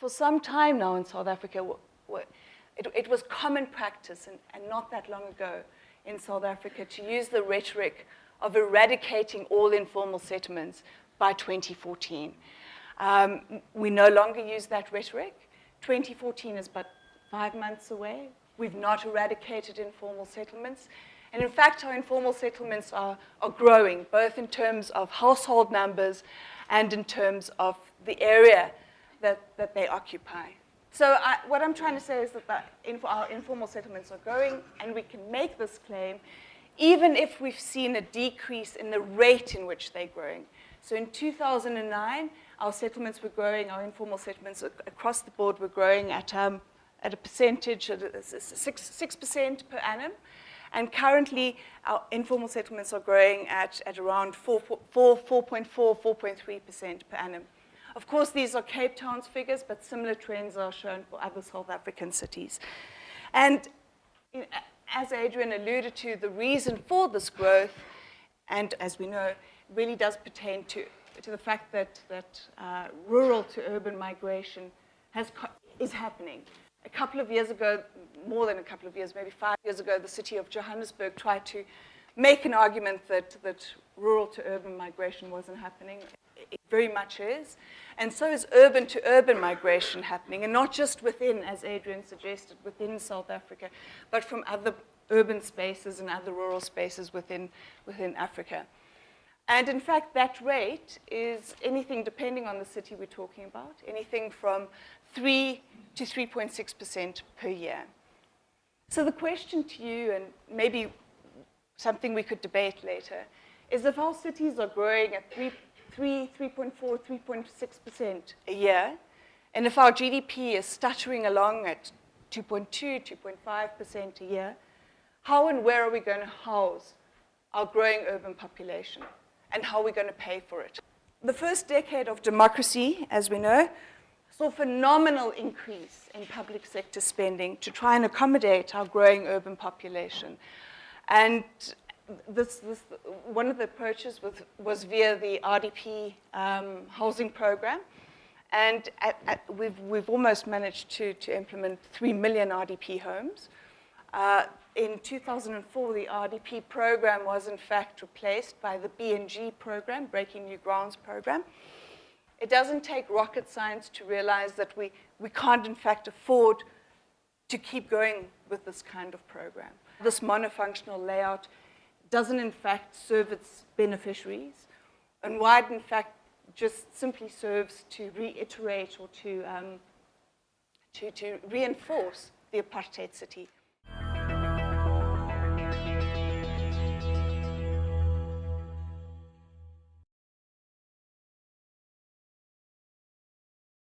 for some time now in South Africa, it was common practice, and not that long ago in South Africa, to use the rhetoric of eradicating all informal settlements by 2014. We no longer use that rhetoric. 2014 is but 5 months away. We've not eradicated informal settlements. And in fact, our informal settlements are growing, both in terms of household numbers and in terms of the area that they occupy. So what I'm trying to say is that our informal settlements are growing, and we can make this claim even if we've seen a decrease in the rate in which they're growing. So in 2009, our settlements were growing, our informal settlements across the board were growing at a percentage of 6% per annum. And currently, our informal settlements are growing at around 4.3% per annum. Of course, these are Cape Town's figures, but similar trends are shown for other South African cities. And as Adrian alluded to, the reason for this growth, and as we know, really does pertain to the fact that rural to urban migration is happening. A couple of years ago, more than a couple of years, maybe 5 years ago, the city of Johannesburg tried to make an argument that rural to urban migration wasn't happening. It very much is. And so is urban to urban migration happening, and not just within, as Adrian suggested, within South Africa, but from other urban spaces and other rural spaces within Africa. And in fact, that rate is anything, depending on the city we're talking about, anything from 3 to 3.6% per year. So the question to you, and maybe something we could debate later, is if our cities are growing at 3.4, 3.6% a year, and if our GDP is stuttering along at 2.2, 2.5% a year, how and where are we going to house our growing urban population? And how are we going to pay for it? The first decade of democracy, as we know, saw a phenomenal increase in public sector spending to try and accommodate our growing urban population. And one of the approaches was via the RDP housing program. And we've almost managed to implement 3 million RDP homes. In 2004, the RDP program was in fact replaced by the BNG program, Breaking New Grounds program. It doesn't take rocket science to realize that we can't in fact afford to keep going with this kind of program. This monofunctional layout doesn't in fact serve its beneficiaries, and why it in fact just simply serves to reiterate or to reinforce the apartheid city.